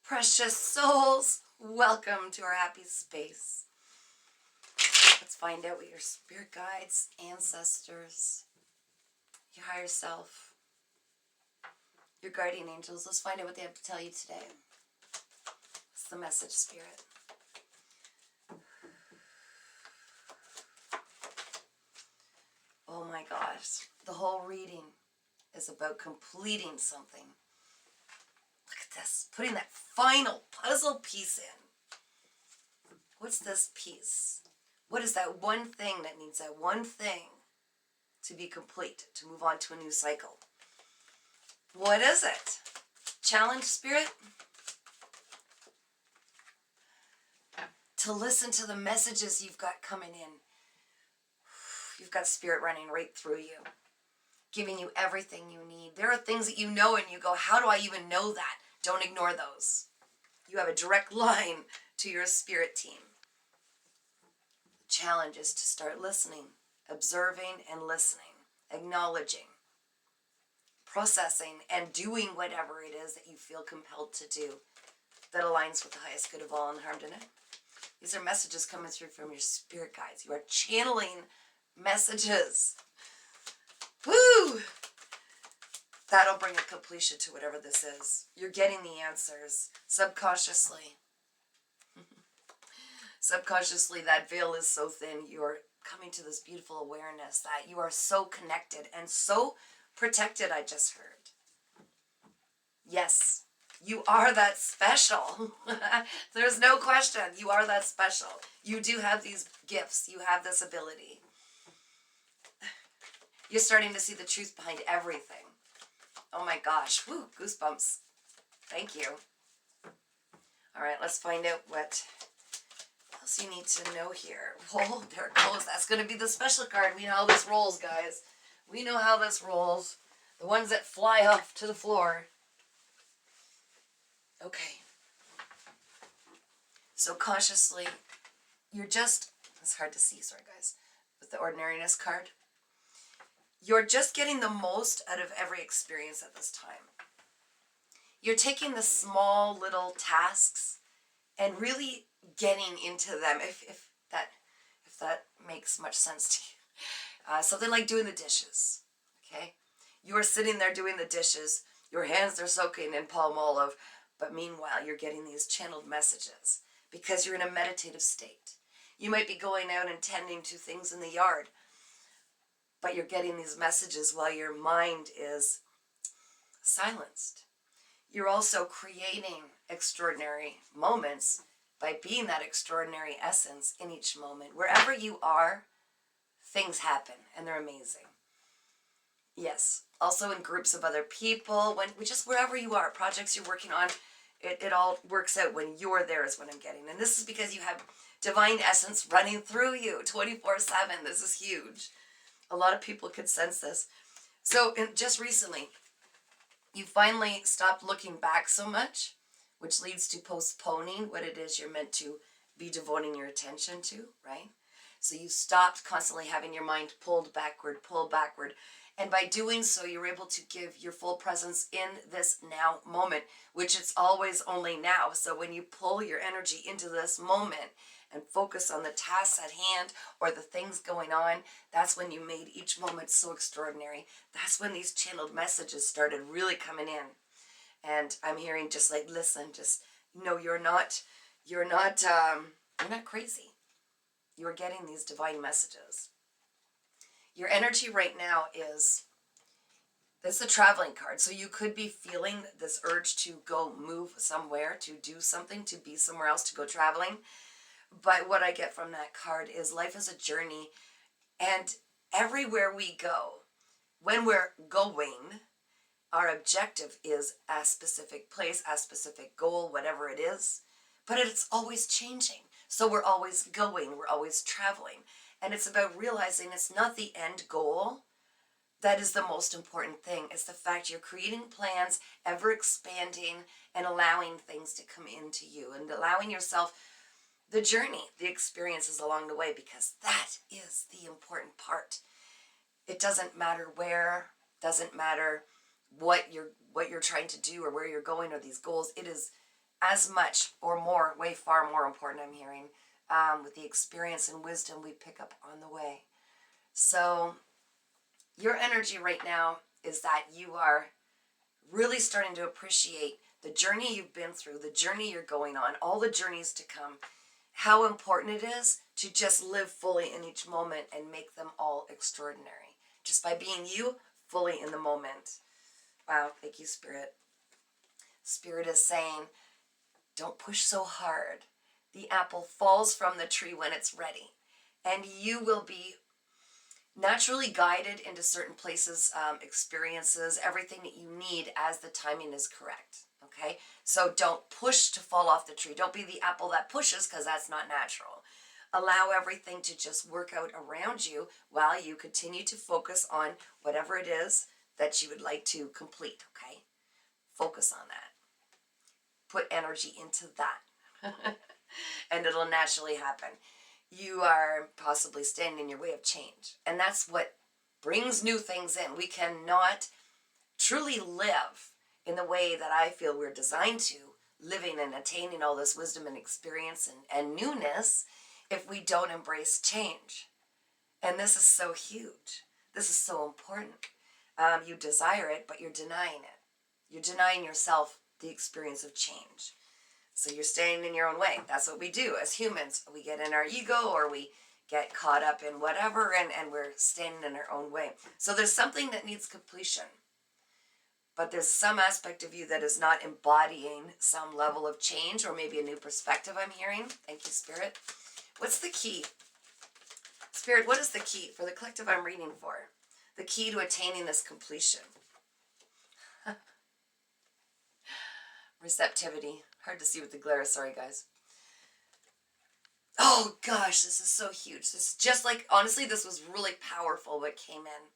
Precious souls, welcome to our happy space. Let's find out what your spirit guides, ancestors, your higher self, your guardian angels, let's find out what they have to tell you today. What's the message, Spirit? Oh my gosh, the whole reading is about completing something. Look at this, putting that final puzzle piece in. What's this piece? What is that one thing that needs that one thing to be complete, to move on to a new cycle? What is it? Challenge, Spirit? To listen to the messages you've got coming in. You've got Spirit running right through you, giving you everything you need. There are things that you know and you go, how do I even know that? Don't ignore those. You have a direct line to your spirit team. The challenge is to start listening, observing and listening, acknowledging, processing, and doing whatever it is that you feel compelled to do that aligns with the highest good of all unharmed in it. These are messages coming through from your spirit guides. You are channeling messages. Woo! That'll bring a completion to whatever this is. You're getting the answers subconsciously. Subconsciously, that veil is so thin. You're coming to this beautiful awareness that you are so connected and so protected, I just heard. Yes, you are that special. There's no question. You are that special. You do have these gifts. You have this ability. You're starting to see the truth behind everything. Oh my gosh. Woo, goosebumps. Thank you. All right, let's find out what else you need to know here. Oh, there it goes. That's going to be the special card. We know how this rolls, guys. We know how this rolls. The ones that fly off to the floor. Okay. So consciously, you're just, it's hard to see, sorry guys, with the ordinariness card. You're just getting the most out of every experience at this time. You're taking the small little tasks and really getting into them, if that makes much sense to you. Something like doing the dishes, okay? You are sitting there doing the dishes, your hands are soaking in palm olive, but meanwhile you're getting these channeled messages because you're in a meditative state. You might be going out and tending to things in the yard, but you're getting these messages while your mind is silenced. You're also creating extraordinary moments by being that extraordinary essence in each moment. Wherever you are, things happen, and they're amazing. Yes, also in groups of other people, just wherever you are, projects you're working on, it all works out when you're there is what I'm getting. And this is because you have divine essence running through you 24/7. This is huge. A lot of people could sense this. So just recently, you finally stopped looking back so much, which leads to postponing what it is you're meant to be devoting your attention to, right? So you stopped constantly having your mind pull backward. And by doing so, you're able to give your full presence in this now moment, which it's always only now. So when you pull your energy into this moment and focus on the tasks at hand or the things going on, that's when you made each moment so extraordinary. That's when these channeled messages started really coming in. And I'm hearing just like, listen, just, you're not crazy. You're getting these divine messages. Your energy right now is a traveling card. So you could be feeling this urge to go move somewhere, to do something, to be somewhere else, to go traveling. But what I get from that card is life is a journey. And everywhere we go, when we're going, our objective is a specific place, a specific goal, whatever it is. But it's always changing. So we're always going, we're always traveling. And it's about realizing it's not the end goal that is the most important thing. It's the fact you're creating plans, ever expanding, and allowing things to come into you and allowing yourself the journey, the experiences along the way, because that is the important part. It doesn't matter where, doesn't matter what you're trying to do or where you're going or these goals. It is as much or more, way far more important, I'm hearing, with the experience and wisdom we pick up on the way. So your energy right now is that you are really starting to appreciate the journey you've been through, the journey you're going on, all the journeys to come, how important it is to just live fully in each moment and make them all extraordinary. Just by being you, fully in the moment. Wow, thank you, Spirit. Spirit is saying, don't push so hard. The apple falls from the tree when it's ready. And you will be naturally guided into certain places, experiences, everything that you need as the timing is correct. Okay? So don't push to fall off the tree. Don't be the apple that pushes, because that's not natural. Allow everything to just work out around you while you continue to focus on whatever it is that you would like to complete. Okay? Focus on that. Put energy into that. And it'll naturally happen. You are possibly standing in your way of change. And that's what brings new things in. We cannot truly live in the way that I feel we're designed to, living and attaining all this wisdom and experience and newness, if we don't embrace change. And this is so huge. This is so important. You desire it, but you're denying it. You're denying yourself the experience of change. So you're staying in your own way. That's what we do as humans. We get in our ego, or we get caught up in whatever, and we're standing in our own way. So there's something that needs completion. But there's some aspect of you that is not embodying some level of change, or maybe a new perspective I'm hearing. Thank you, Spirit. What's the key? Spirit, what is the key for the collective I'm reading for? The key to attaining this completion. Receptivity. Hard to see with the glare. Sorry, guys. Oh, gosh, this is so huge. This is just like, honestly, this was really powerful what came in.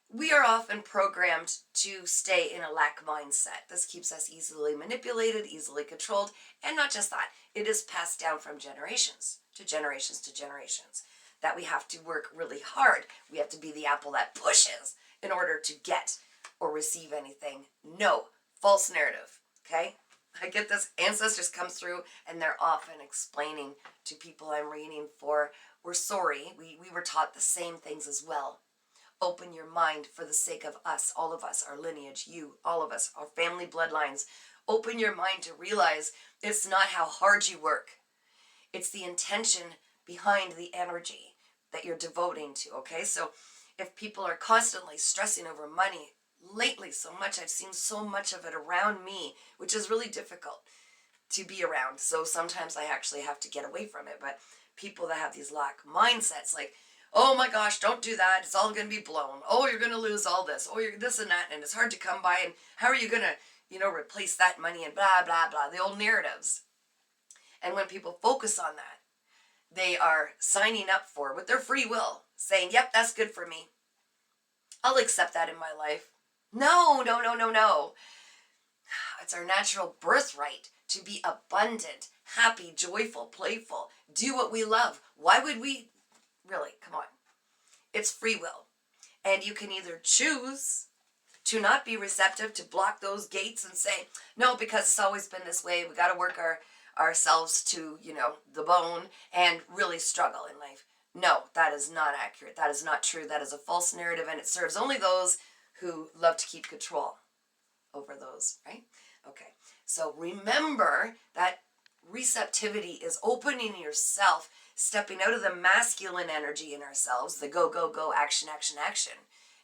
We are often programmed to stay in a lack mindset. This keeps us easily manipulated, easily controlled, and not just that. It is passed down from generations to generations to generations, that we have to work really hard. We have to be the apple that pushes in order to get or receive anything. No, false narrative, okay? I get this. Ancestors come through, and they're often explaining to people I'm reading for, we're sorry, we were taught the same things as well. Open your mind for the sake of us, all of us, our lineage, you, all of us, our family bloodlines. Open your mind to realize it's not how hard you work. It's the intention behind the energy that you're devoting to, okay? So if people are constantly stressing over money, lately so much, I've seen so much of it around me, which is really difficult to be around. So sometimes I actually have to get away from it. But people that have these lack mindsets, like, oh my gosh, don't do that. It's all going to be blown. Oh, you're going to lose all this. Oh, you're this and that, and it's hard to come by. And how are you going to, replace that money, and blah, blah, blah, the old narratives. And when people focus on that, they are signing up for, with their free will, saying, yep, that's good for me. I'll accept that in my life. No, no, no, no, no. It's our natural birthright to be abundant, happy, joyful, playful, do what we love. Why would we? Really, come on. It's free will. And you can either choose to not be receptive, to block those gates and say, no, because it's always been this way. We got to work ourselves to, the bone, and really struggle in life. No, that is not accurate. That is not true. That is a false narrative, and it serves only those who love to keep control over those, right? Okay, so remember that receptivity is opening yourself, stepping out of the masculine energy in ourselves, the go, go, go, action, action, action,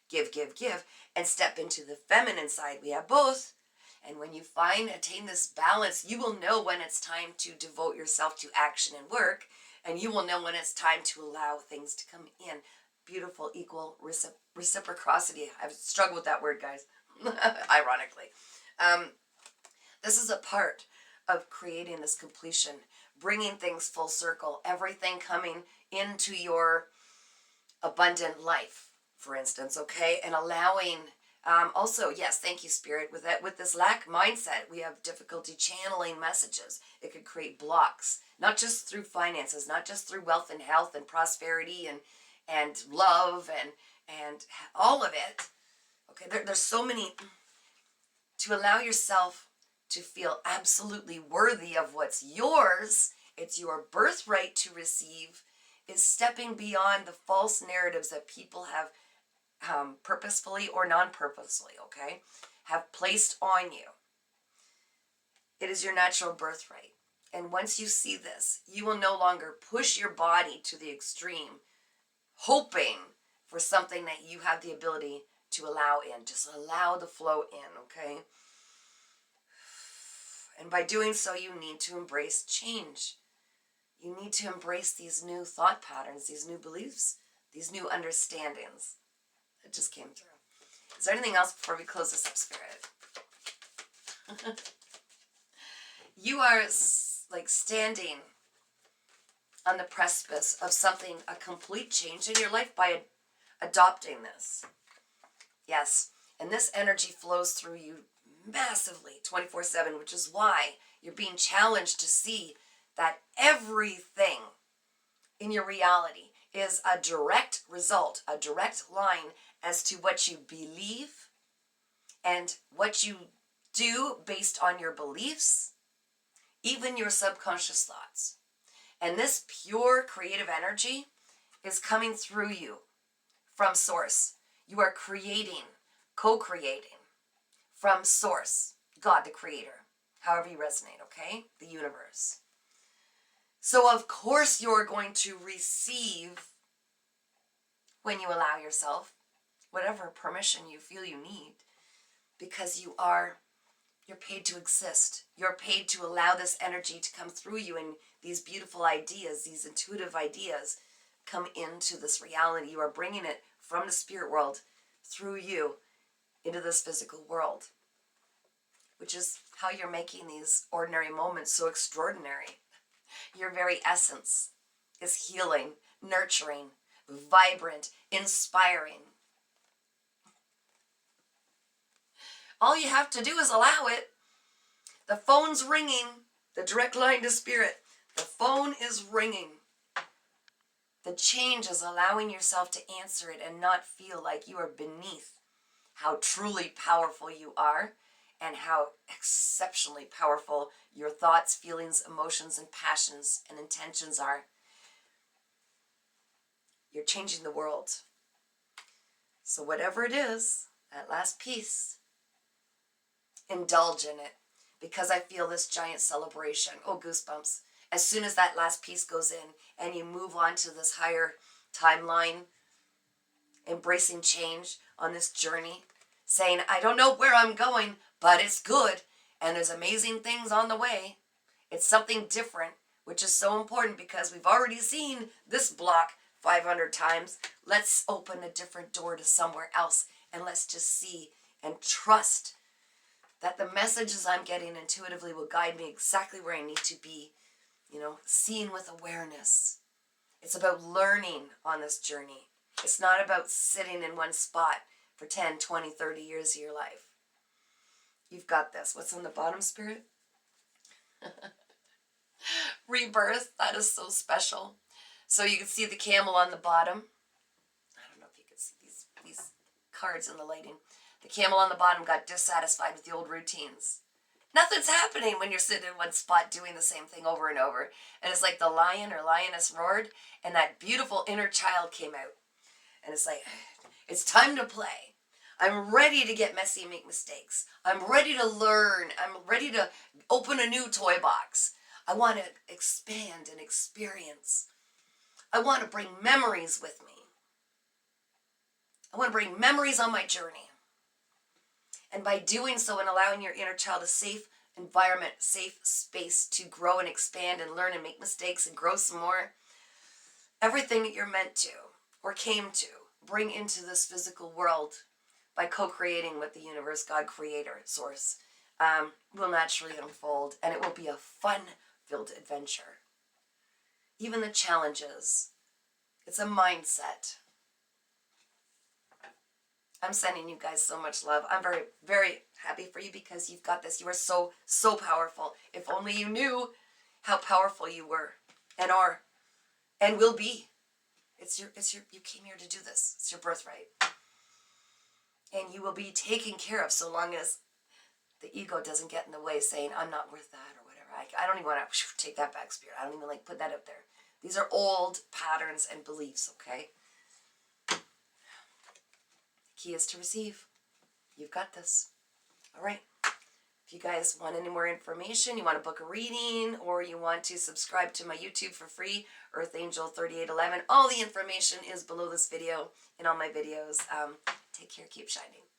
give, give, give, and step into the feminine side. We have both. And when you attain this balance, you will know when it's time to devote yourself to action and work, and you will know when it's time to allow things to come in. Beautiful, equal reciprocity. I've struggled with that word, guys, ironically. This is a part of creating this completion, bringing things full circle, everything coming into your abundant life, for instance, okay? And allowing, also, yes, thank you, Spirit, with this lack mindset, we have difficulty channeling messages. It could create blocks, not just through finances, not just through wealth and health and prosperity and love and all of it. Okay, there's so many. To allow yourself to feel absolutely worthy of what's yours, it's your birthright to receive, is stepping beyond the false narratives that people have purposefully or non-purposefully, okay, have placed on you. It is your natural birthright. And once you see this, you will no longer push your body to the extreme, hoping for something that you have the ability to allow in. Just allow the flow in, okay? And by doing so, you need to embrace change. You need to embrace these new thought patterns, these new beliefs, these new understandings. It just came through. Is there anything else before we close this up, Spirit? You are like standing on the precipice of something, a complete change in your life by adopting this. Yes, and this energy flows through you massively 24/7, which is why you're being challenged to see that everything in your reality is a direct result, a direct line as to what you believe and what you do based on your beliefs, even your subconscious thoughts. And this pure creative energy is coming through you from source. You are creating, co-creating from source, God the creator, however you resonate, okay? The universe. So of course you're going to receive, when you allow yourself, whatever permission you feel you need, because you're paid to exist. You're paid to allow this energy to come through you, and these beautiful ideas, these intuitive ideas, come into this reality. You are bringing it from the spirit world through you into this physical world, which is how you're making these ordinary moments so extraordinary. Your very essence is healing, nurturing, vibrant, inspiring. All you have to do is allow it. The phone's ringing. The direct line to spirit. The phone is ringing. The change is allowing yourself to answer it and not feel like you are beneath how truly powerful you are and how exceptionally powerful your thoughts, feelings, emotions, and passions and intentions are. You're changing the world. So whatever it is, that last piece, indulge in it, because I feel this giant celebration. Oh, goosebumps. As soon as that last piece goes in and you move on to this higher timeline, embracing change on this journey, saying, I don't know where I'm going, but it's good, and there's amazing things on the way. It's something different, which is so important because we've already seen this block 500 times. Let's open a different door to somewhere else, and let's just see and trust that the messages I'm getting intuitively will guide me exactly where I need to be, seeing with awareness. It's about learning on this journey. It's not about sitting in one spot for 10, 20, 30 years of your life. You've got this. What's on the bottom, Spirit? Rebirth. That is so special. So you can see the camel on the bottom. I don't know if you can see these cards in the lighting. The camel on the bottom got dissatisfied with the old routines. Nothing's happening when you're sitting in one spot doing the same thing over and over. And it's like the lion or lioness roared, and that beautiful inner child came out. And it's like, it's time to play. I'm ready to get messy and make mistakes. I'm ready to learn. I'm ready to open a new toy box. I want to expand and experience. I want to bring memories with me. I want to bring memories on my journey. And by doing so and allowing your inner child a safe environment, safe space to grow and expand and learn and make mistakes and grow some more, everything that you're meant to or came to bring into this physical world by co-creating with the universe, God, creator, source, will naturally unfold, and it will be a fun-filled adventure. Even the challenges, it's a mindset. I'm sending you guys so much love. I'm very, very happy for you because you've got this. You are so, so powerful. If only you knew how powerful you were and are and will be. You came here to do this. It's your birthright. And you will be taken care of so long as the ego doesn't get in the way saying, I'm not worth that or whatever. I don't even want to take that back, Spirit. I don't even like put that out there. These are old patterns and beliefs, okay? The key is to receive. You've got this. All right. If you guys want any more information, you want to book a reading, or you want to subscribe to my YouTube for free, Earth Angel 3811, all the information is below this video in all my videos. Take care. Keep shining.